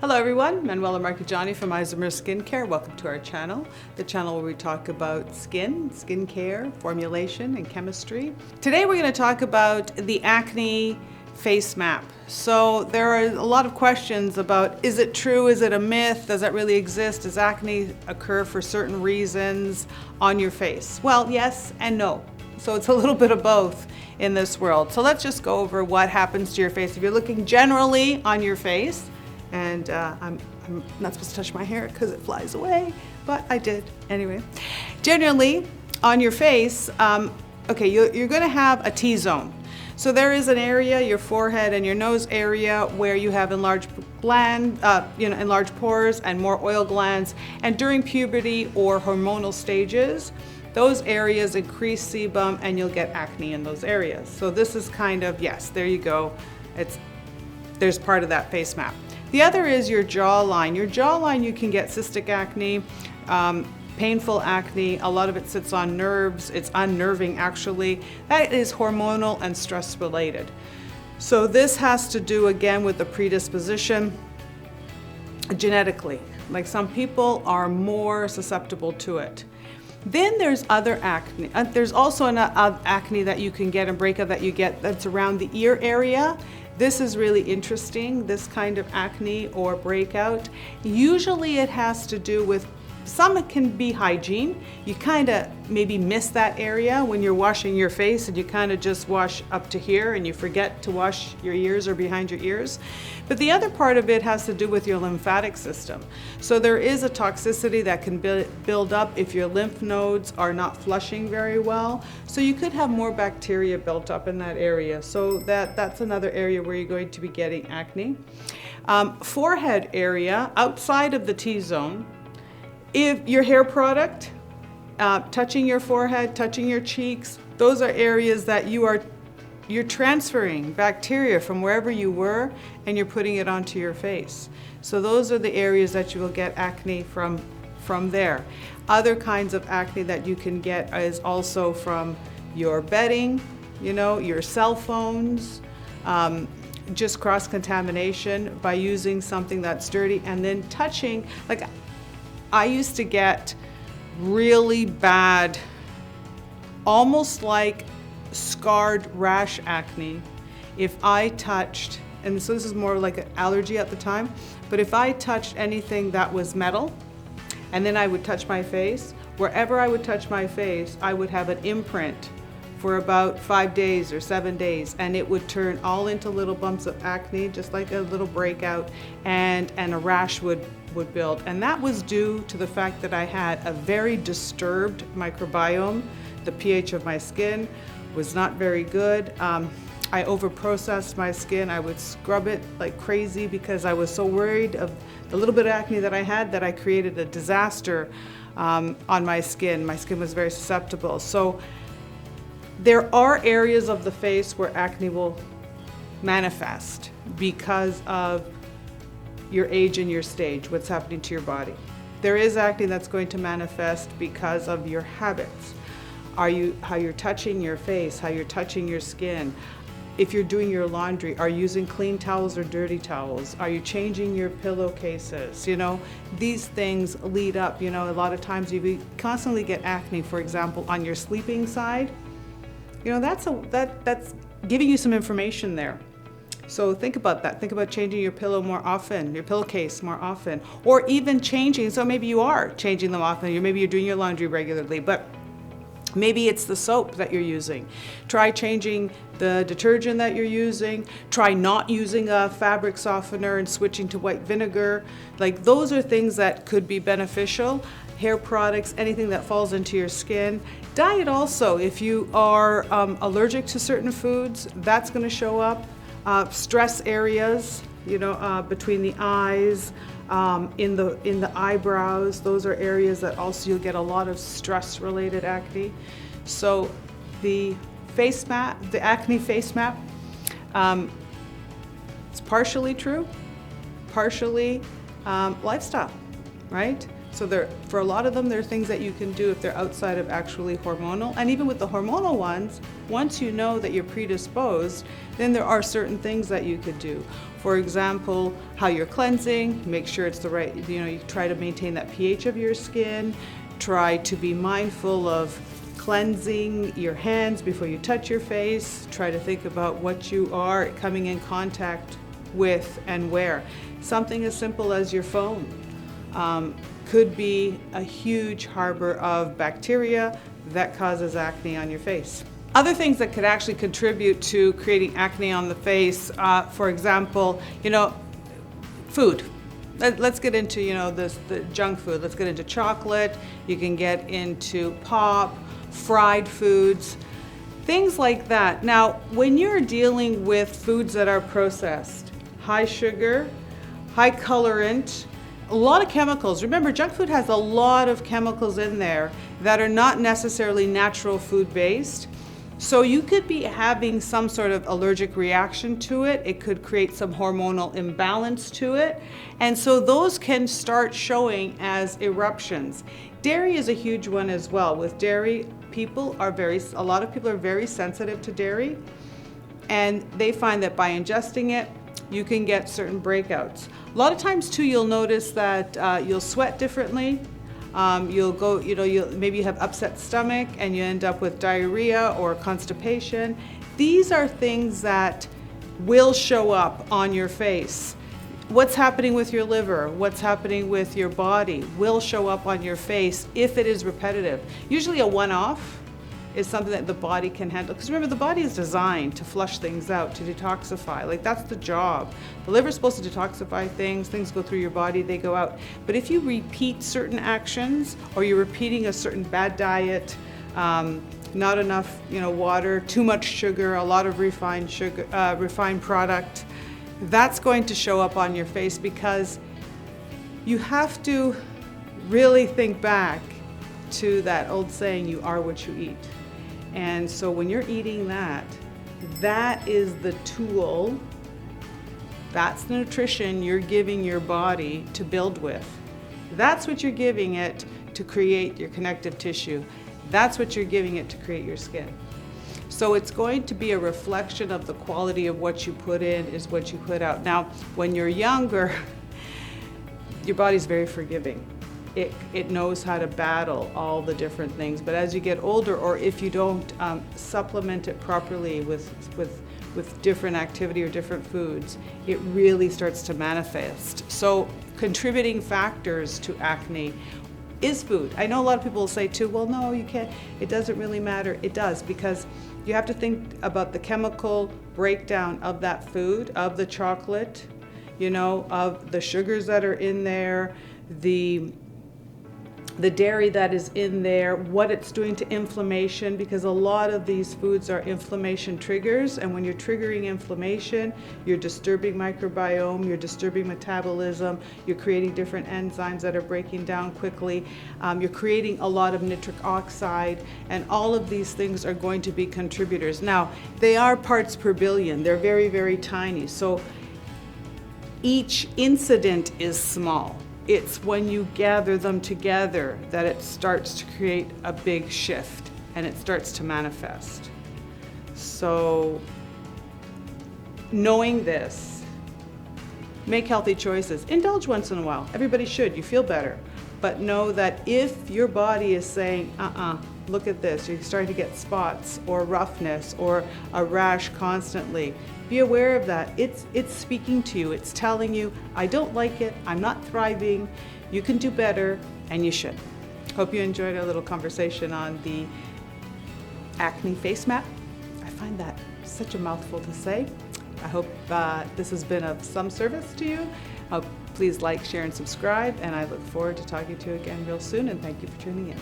Hello everyone, Manuela Marcheggianni from Isomers Skincare. Welcome to our channel, the channel where we talk about skin, skincare, formulation, and chemistry. Today we're going to talk about the acne face map. So there are a lot of questions about, is it true, is it a myth, does it really exist, does acne occur for certain reasons on your face? Well, yes and no. So it's a little bit of both in this world. So let's just go over what happens to your face. If you're looking generally on your face, and I'm not supposed to touch my hair because it flies away, but I did anyway. Generally, on your face, okay, you're going to have a T-zone. So there is an area, your forehead and your nose area, where you have enlarged gland, enlarged pores and more oil glands. And during puberty or hormonal stages, those areas increase sebum, and you'll get acne in those areas. So this is kind of, yes, there you go. There's part of that face map. The other is your jawline. Your jawline, you can get cystic acne, painful acne. A lot of it sits on nerves. It's unnerving, actually. That is hormonal and stress related. So this has to do, again, with the predisposition genetically. Like, some people are more susceptible to it. Then there's other acne. There's also an acne that you can get, and breakout that you get, that's around the ear area. This is really interesting, this kind of acne or breakout. Usually it has to do with, some it can be hygiene. You kind of maybe miss that area when you're washing your face, and you kind of just wash up to here and you forget to wash your ears or behind your ears. But the other part of it has to do with your lymphatic system. So there is a toxicity that can build up if your lymph nodes are not flushing very well. So you could have more bacteria built up in that area. So that's another area where you're going to be getting acne. Forehead area, outside of the T-zone, if your hair product, touching your forehead, touching your cheeks, those are areas that you're transferring bacteria from wherever you were, and you're putting it onto your face. So those are the areas that you will get acne from there. Other kinds of acne that you can get is also from your bedding, your cell phones, just cross-contamination by using something that's dirty and then touching. Like, I used to get really bad, almost like scarred rash acne if I touched, and so this is more like an allergy at the time, but if I touched anything that was metal, and then I would touch my face, wherever I would touch my face, I would have an imprint for about 5 days or 7 days, and it would turn all into little bumps of acne, just like a little breakout, and a rash would build. And that was due to the fact that I had a very disturbed microbiome. The pH of my skin was not very good. I overprocessed my skin. I would scrub it like crazy because I was so worried of the little bit of acne that I had, that I created a disaster on my skin. My skin was very susceptible. So there are areas of the face where acne will manifest because of your age and your stage, what's happening to your body. There is acne that's going to manifest because of your habits. How you're touching your face, how you're touching your skin. If you're doing your laundry, are you using clean towels or dirty towels? Are you changing your pillowcases? These things lead up. A lot of times you constantly get acne, for example, on your sleeping side. That's giving you some information there. So think about that. Think about changing your pillow more often, your pillowcase more often, or even changing. So maybe you are changing them often, maybe you're doing your laundry regularly, but maybe it's the soap that you're using. Try changing the detergent that you're using. Try not using a fabric softener and switching to white vinegar. Like, those are things that could be beneficial. Hair products, anything that falls into your skin. Diet also, if you are allergic to certain foods, that's going to show up. Stress areas, between the eyes, in the eyebrows, those are areas that also you'll get a lot of stress-related acne. So the face map, the acne face map, it's partially true, partially lifestyle, right? So for a lot of them, there are things that you can do if they're outside of actually hormonal. And even with the hormonal ones, once you know that you're predisposed, then there are certain things that you could do. For example, how you're cleansing, make sure it's the right, you try to maintain that pH of your skin, try to be mindful of cleansing your hands before you touch your face, try to think about what you are coming in contact with and where. Something as simple as your phone could be a huge harbor of bacteria that causes acne on your face. Other things that could actually contribute to creating acne on the face, for example, food. Let's get into, the junk food. Let's get into chocolate. You can get into pop, fried foods, things like that. Now, when you're dealing with foods that are processed, high sugar, high colorant, a lot of chemicals. Remember, junk food has a lot of chemicals in there that are not necessarily natural food based. So you could be having some sort of allergic reaction to it. It could create some hormonal imbalance to it. And so those can start showing as eruptions. Dairy is a huge one as well. With dairy, a lot of people are very sensitive to dairy, and they find that by ingesting it, you can get certain breakouts. A lot of times too, you'll notice that you'll sweat differently. Maybe you have upset stomach and you end up with diarrhea or constipation. These are things that will show up on your face. What's happening with your liver, what's happening with your body will show up on your face if it is repetitive. Usually a one-off is something that the body can handle. Because remember, the body is designed to flush things out, to detoxify. Like, that's the job. The liver is supposed to detoxify things go through your body, they go out. But if you repeat certain actions, or you're repeating a certain bad diet, not enough water, too much sugar, a lot of refined product, that's going to show up on your face, because you have to really think back to that old saying, you are what you eat. And so when you're eating that is the tool, that's the nutrition you're giving your body to build with. That's what you're giving it to create your connective tissue. That's what you're giving it to create your skin. So it's going to be a reflection of the quality of what you put in is what you put out. Now, when you're younger, your body's very forgiving. It knows how to battle all the different things. But as you get older, or if you don't supplement it properly with different activity or different foods, it really starts to manifest. So contributing factors to acne is food. I know a lot of people will say too, well, no, you can't, it doesn't really matter. It does, because you have to think about the chemical breakdown of that food, of the chocolate, of the sugars that are in there, the dairy that is in there, what it's doing to inflammation, because a lot of these foods are inflammation triggers, and when you're triggering inflammation, you're disturbing microbiome, you're disturbing metabolism, you're creating different enzymes that are breaking down quickly, you're creating a lot of nitric oxide, and all of these things are going to be contributors. Now, they are parts per billion, they're very, very tiny, so each incident is small. It's when you gather them together that it starts to create a big shift and it starts to manifest. So knowing this, make healthy choices. Indulge once in a while. Everybody should. You feel better. But know that if your body is saying, look at this, you're starting to get spots or roughness or a rash constantly, be aware of that. It's speaking to you. It's telling you, I don't like it, I'm not thriving, you can do better, and you should. Hope you enjoyed our little conversation on the acne face mat. I find that such a mouthful to say. I hope this has been of some service to you. Please like, share, and subscribe, and I look forward to talking to you again real soon, and thank you for tuning in.